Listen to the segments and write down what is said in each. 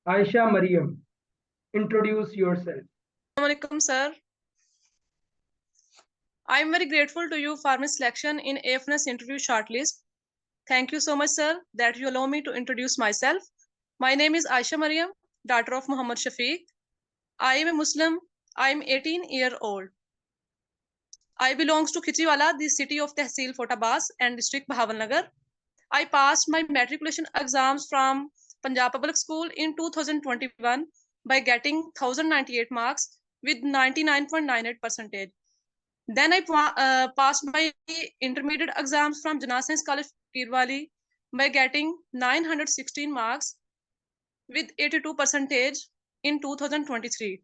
Aisha Mariam, introduce yourself. Assalamualaikum, sir. I am very grateful to you for my selection in AFNS interview shortlist. Thank you so much, sir, that you allow me to introduce myself. My name is Aisha Mariam, daughter of Muhammad Shafiq. I am a Muslim. I am 18-year-old. I belongs to Khichiwala, the city of Tehsil Photabas and district Bahawalnagar. I passed my matriculation exams from Punjab Public School in 2021 by getting 1098 marks with 99.98%. Then I passed my intermediate exams from Jana Science College, Kirwali by getting 916 marks with 82% in 2023.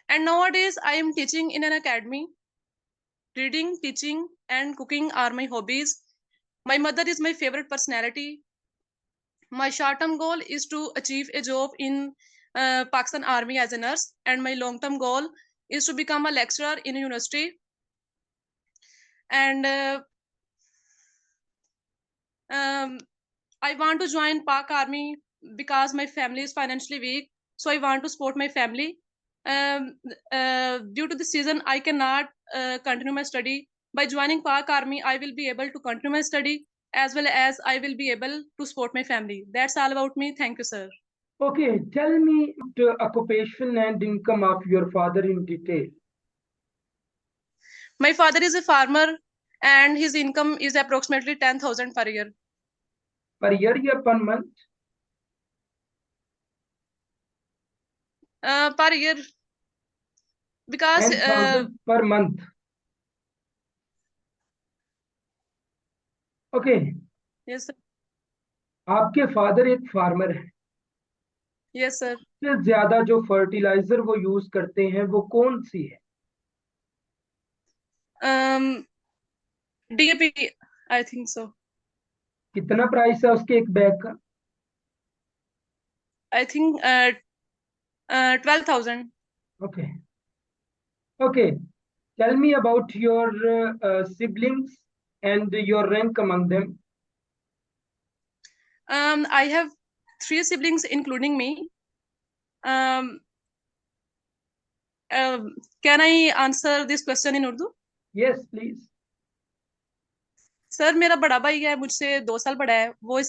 And nowadays I am teaching in an academy. Reading, teaching, and cooking are my hobbies. My mother is my favorite personality. My short-term goal is to achieve a job in Pakistan Army as a nurse, and my long-term goal is to become a lecturer in a university. And I want to join Pak Army because my family is financially weak, so I want to support my family. Due to the season, I cannot continue my study. By joining Pak Army, I will be able to continue my study as well as I will be able to support my family. That's all about me. Thank you, sir. Okay, tell me the occupation and income of your father in detail. My father is a farmer and his income is approximately 10,000 per year. Per year or per month? Per year. Because 10,000 per month. Okay. Yes, sir. आपके father एक farmer है. Yes, sir. सबसे ज्यादा जो fertiliser वो use करते हैं वो कौन सी है? DAP, I think so. कितना प्राइस है उसके एक बैग का? I think 12,000. Okay. Okay. Tell me about your siblings and your rank among them. I have 3 siblings, including me. Can I answer this question in Urdu? Yes, please. Sir मेरा बड़ा भाई है, मुझसे 2 साल बड़ा है. वो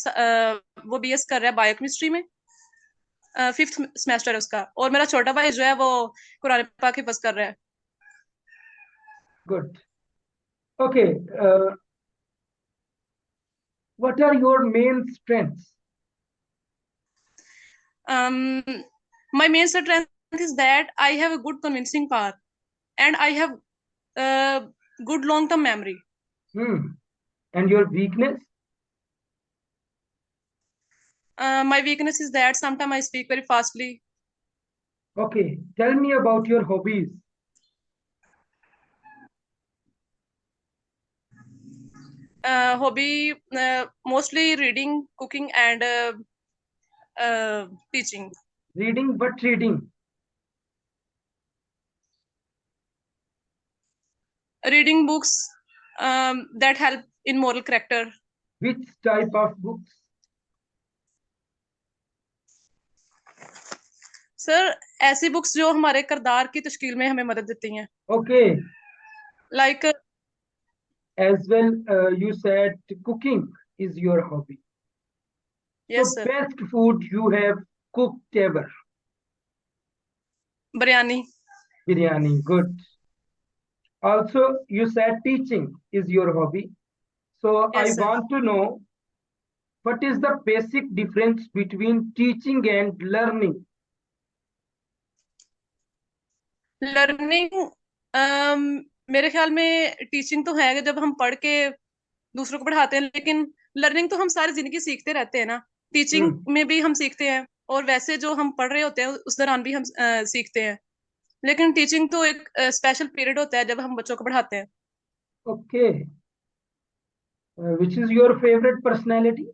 BS कर रहा है बायोकेमिस्ट्री में. 5th सेमेस्टर है उसका. और मेरा छोटा भाई जो है वो कुरान पाक हिफ्ज़ कर रहा है. Good. Okay. What are your main strengths? My main strength is that I have a good convincing power and I have good long-term memory. And your weakness? My weakness is that sometimes I speak very fastly. Okay. Tell me about your hobbies. Hobby, mostly reading, cooking, and teaching. Reading, what reading? Reading books that help in moral character. Which type of books? Sir ऐसी books जो हमारे किरदार की तश्कील में हमें मदद देती हैं. Okay. Like as well, you said cooking is your hobby. Yes, so sir. Best food you have cooked ever? Biryani. Biryani, good. Also, you said teaching is your hobby. So Yes, I sir. want to know, what is the basic difference between teaching and learning? Learning, मेरे ख्याल में teaching तो है कि जब हम पढ़ के दूसरों को पढ़ाते हैं, लेकिन लर्निंग तो हम सारी जिंदगी सीखते रहते हैं ना. टीचिंग में भी हम सीखते हैं और वैसे जो हम पढ़ रहे होते हैं उस दौरान भी हम सीखते हैं, लेकिन टीचिंग तो एक स्पेशल पीरियड होता है जब हम बच्चों को पढ़ाते हैं. Okay. Which is your favorite personality?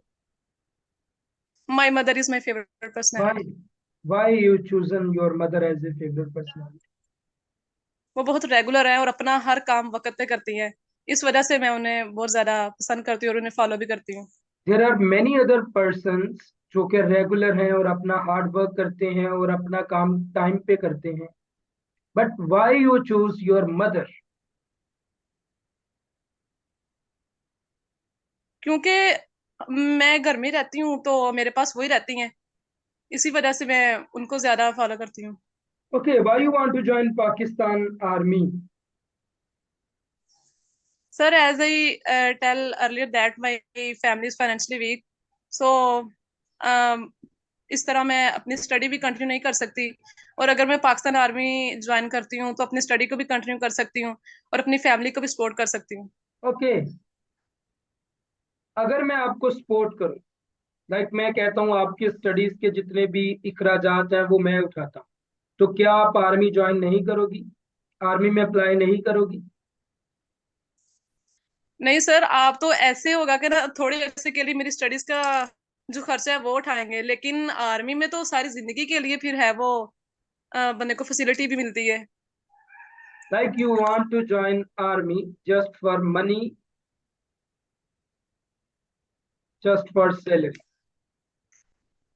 My mother is my favorite personality. Why you chosen your mother as a favorite personality? वो बहुत रेगुलर है और अपना हर काम वक्त पे करती हैं, इस वजह से मैं उन्हें बहुत ज्यादा पसंद करती हूँ और उन्हें फॉलो भी करती हूँ. There are many other persons जो कि रेगुलर हैं और अपना हार्ड वर्क करते हैं और अपना काम टाइम पे करते हैं, but why you choose your mother? क्योंकि मैं घर में रहती हूँ तो मेरे पास वही रहती हैं, इसी वजह से मैं उनको ज्यादा फॉलो करती हूँ। Okay, why you want to join Pakistan army? Sir, as I tell earlier that my family is financially weak, so इस तरह मैं अपनी स्टडी भी कंटिन्यू नहीं कर सकती। और अगर मैं पाकिस्तान आर्मी ज्वाइन करती हूँ तो अपनी स्टडी को भी कंटिन्यू कर सकती हूँ और अपनी फैमिली को भी सपोर्ट कर सकती हूँ। ओके, अगर मैं आपको सपोर्ट करूं, लाइक मैं कहता हूं आपकी स्टडीज के जितने भी इखराजात हैं वो मैं उठाता हूं, तो क्या आप आर्मी ज्वाइन नहीं करोगी? आर्मी में अप्लाई नहीं करोगी? नहीं सर, आप तो ऐसे होगा कि ना थोड़े अरसे के लिए मेरी स्टडीज का जो खर्चा है वो उठाएंगे, लेकिन आर्मी में तो सारी जिंदगी के लिए फिर है वो, बंदे को फैसिलिटी भी मिलती है। Like you want to join army just for money, just for salary,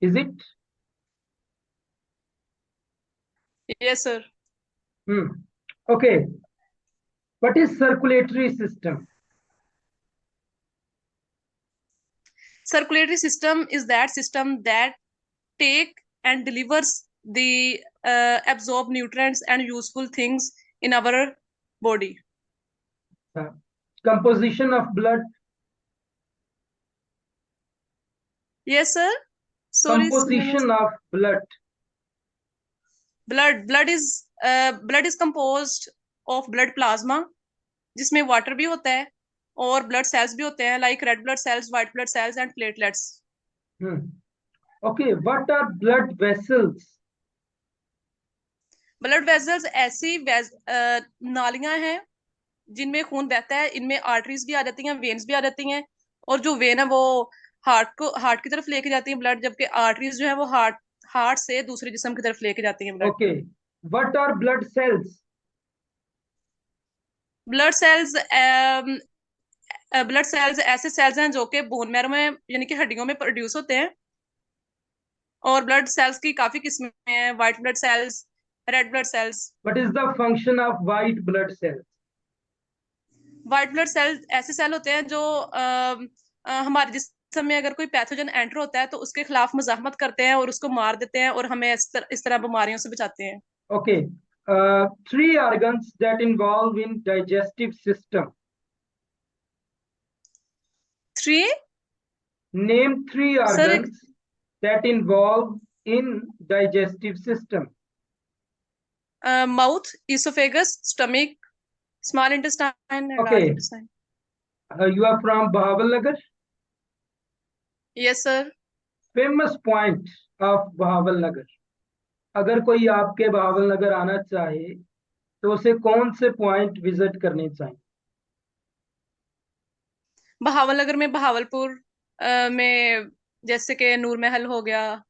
is it? Yes sir. Okay, what is circulatory system? Circulatory system is that system that take and delivers the absorb nutrients and useful things in our body. Composition of blood? Yes sir, sorry composition of blood? blood is composed of blood plasma, जिसमें water भी होता है और blood cells भी होते हैं, like red blood cells, white blood cells and platelets. Okay, what are blood vessels? Blood vessels ऐसी नालियां हैं जिनमें खून बहता है, इनमें आर्टरीज भी आ जाती हैं, वेन्स भी आ जाती हैं। और जो वेन है वो हार्ट की तरफ लेके जाती है ब्लड, जबकि आर्टरीज जो है वो हार्ट से दूसरे जिस्म की तरफ लेके जाती हैं blood. Okay, what are blood cells? Blood cells blood cells ऐसे सेल्स हैं जो कि बोन मैरो में यानी कि हड्डियों में प्रोड्यूस होते हैं। और ब्लड सेल्स की काफी किस्में हैं, white blood sales, red blood sales. What is the function of white blood cells? White blood cells ऐसे सेल होते हैं जो हमारे जिस्म में अगर कोई पैथोजन एंटर होता है तो उसके खिलाफ मुजाहमत करते हैं और उसको मार देते हैं और हमें इस तरह बीमारियों से बचाते हैं। Okay, three organs that involve in digestive system? Three. Name three sir एक organs that involve in digestive system? Mouth, oesophagus, stomach, small intestine and okay, large intestine. You are from Bahawalnagar? Yes sir. Famous point of Bahawalnagar, अगर कोई आपके बहावल नगर आना चाहे तो उसे कौन से पॉइंट विजिट करने चाहिए? बहावलनगर में बहावलपुर में जैसे कि नूर महल हो गया,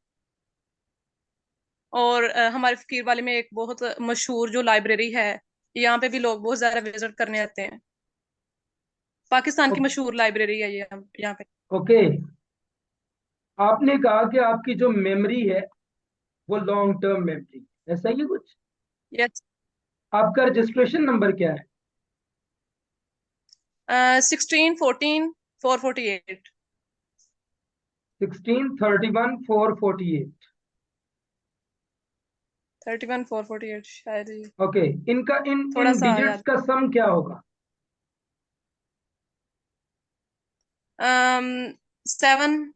और हमारे फकीर वाले में एक बहुत मशहूर जो लाइब्रेरी है, यहाँ पे भी लोग बहुत ज्यादा विजिट करने आते हैं। पाकिस्तान की मशहूर लाइब्रेरी है ये यहाँ पे। ओके, आपने कहा कि आपकी जो मेमोरी है वो लॉन्ग टर्म मेमोरी, ऐसा ही है कुछ? यस। आपका रजिस्ट्रेशन नंबर क्या है? 16 14 448। 16 31 448। 31 448 शायद ही। ओके, इनका इन थोड़ा इन सा डिजिट्स याद। का सम क्या होगा? 7।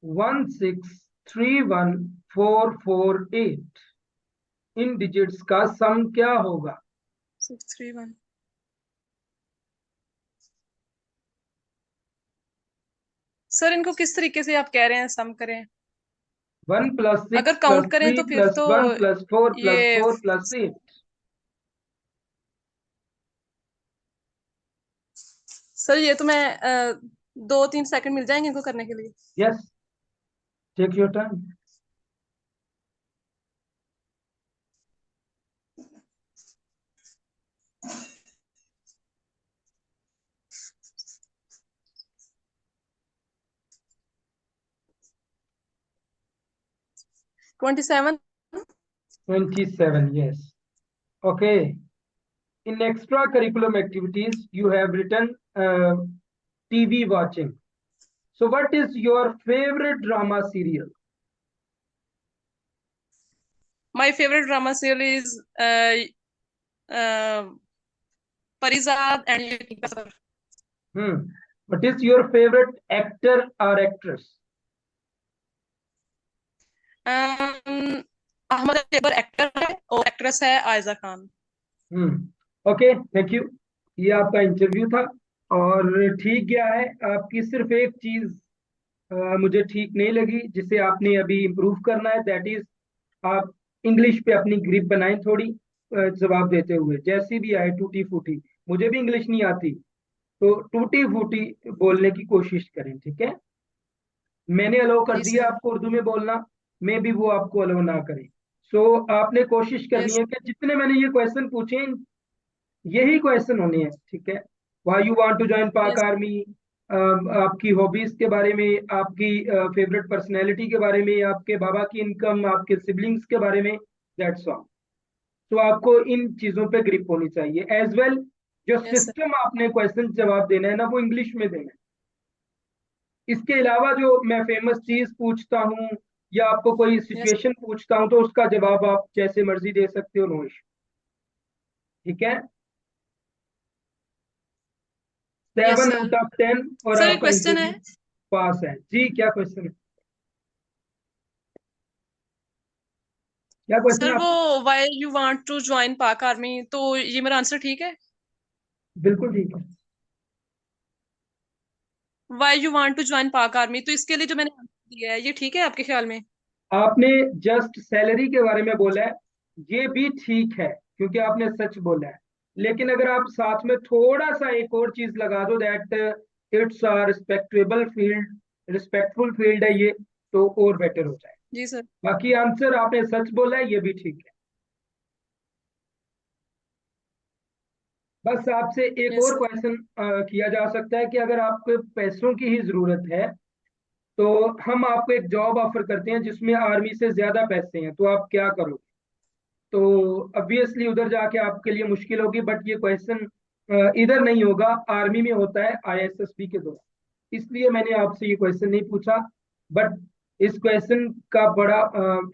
1631448, इन डिजिट्स का सम क्या होगा? 631। सर इनको किस तरीके से आप कह रहे हैं सम करें? 1 + 6 अगर + काउंट करें 3 तो फिर तो + 1 + 4 + ये 4 + 8। सर ये तो मैं 2 3 सेकंड मिल जाएंगे इनको करने के लिए। Yes, take your time. 27. 27, yes. Okay. In extracurriculum activities, you have written TV watching. So, what is your favorite drama serial? My favorite drama serial is Parizad and Yaqeen Pasar. What is your favorite actor or actress? Ahmed Akbar actor है और actress है Ayeza Khan. Okay, thank you. ये आपका interview था और ठीक गया है. आपकी सिर्फ एक चीज मुझे ठीक नहीं लगी जिसे आपने अभी इम्प्रूव करना है, दैट इज आप इंग्लिश पे अपनी ग्रिप बनाएं थोड़ी. जवाब देते हुए जैसी भी आए टूटी फूटी, मुझे भी इंग्लिश नहीं आती, तो टूटी फूटी बोलने की कोशिश करें, ठीक है? मैंने अलाउ कर जी दिया सर. आपको उर्दू में बोलना, मे भी वो आपको अलाउ ना करें. सो आपने कोशिश करनी यस. है कि जितने मैंने ये क्वेश्चन पूछे हैं, यही क्वेश्चन होने हैं, ठीक है? Why you want to join Pak yes. Army, आपकी हॉबीज के बारे में, आपकी फेवरेट पर्सनैलिटी के बारे में, आपके बाबा की इनकम, आपके सिबलिंग्स के बारे में, दैट्स ऑल. तो आपको इन चीजों पे ग्रिप होनी चाहिए एज वेल. जो यस सर. सिस्टम आपने क्वेश्चन जवाब देना है ना, वो इंग्लिश में देना है. इसके अलावा जो मैं फेमस चीज पूछता हूँ या आपको कोई यस. सिचुएशन पूछता हूँ, तो उसका जवाब आप जैसे मर्जी दे सकते हो, नो इशू. ठीक है? Yes 7 out sir. ऑफ 10 और सर एक आपका क्वेश्चन है. इंटरव्यू पास है जी. क्या क्वेश्चन है? क्या क्वेश्चन सर है वो आपका? Why you want to join Pak army, तो ये मेरा आंसर ठीक है? बिल्कुल ठीक है. Why you want to join Pak army, तो इसके लिए जो मैंने आंसर दिया है ये ठीक है आपके ख्याल में? आपने जस्ट सैलरी के बारे में बोला है, ये भी ठीक है क्योंकि आपने सच बोला है. लेकिन अगर आप साथ में थोड़ा सा एक और चीज लगा दो, that it's a respectable field, respectful field है ये, तो और बेटर हो जाए. जी सर. बाकी आंसर आपने सच बोला है, ये भी ठीक है. बस आपसे एक यस और सर. क्वेश्चन किया जा सकता है कि अगर आपको पैसों की ही जरूरत है, तो हम आपको एक जॉब ऑफर करते हैं जिसमें आर्मी से ज्यादा पैसे हैं, तो आप क्या करोगे? तो ऑब्वियसली उधर जाके आपके लिए मुश्किल होगी, बट ये क्वेश्चन इधर नहीं होगा, आर्मी में होता है आईएसएसबी के दौरान, इसलिए मैंने आपसे ये क्वेश्चन नहीं पूछा. बट इस क्वेश्चन का बड़ा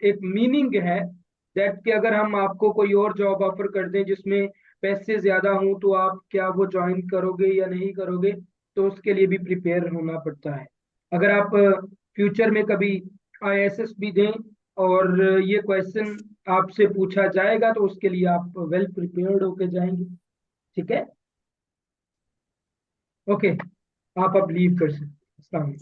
एक मीनिंग है, दैट कि अगर हम आपको कोई और जॉब ऑफर कर दें जिसमें पैसे ज्यादा हों, तो आप क्या वो ज्वाइन करोगे या नहीं करोगे? तो उसके लिए भी प्रिपेयर होना पड़ता है. अगर आप फ्यूचर में कभी आईएसएसबी दें और ये क्वेश्चन आपसे पूछा जाएगा, तो उसके लिए आप वेल प्रिपेयर्ड होके जाएंगे. ठीक है? ओके, आप अब लीव कर सकते हैं. अस्सलाम वालेकुम.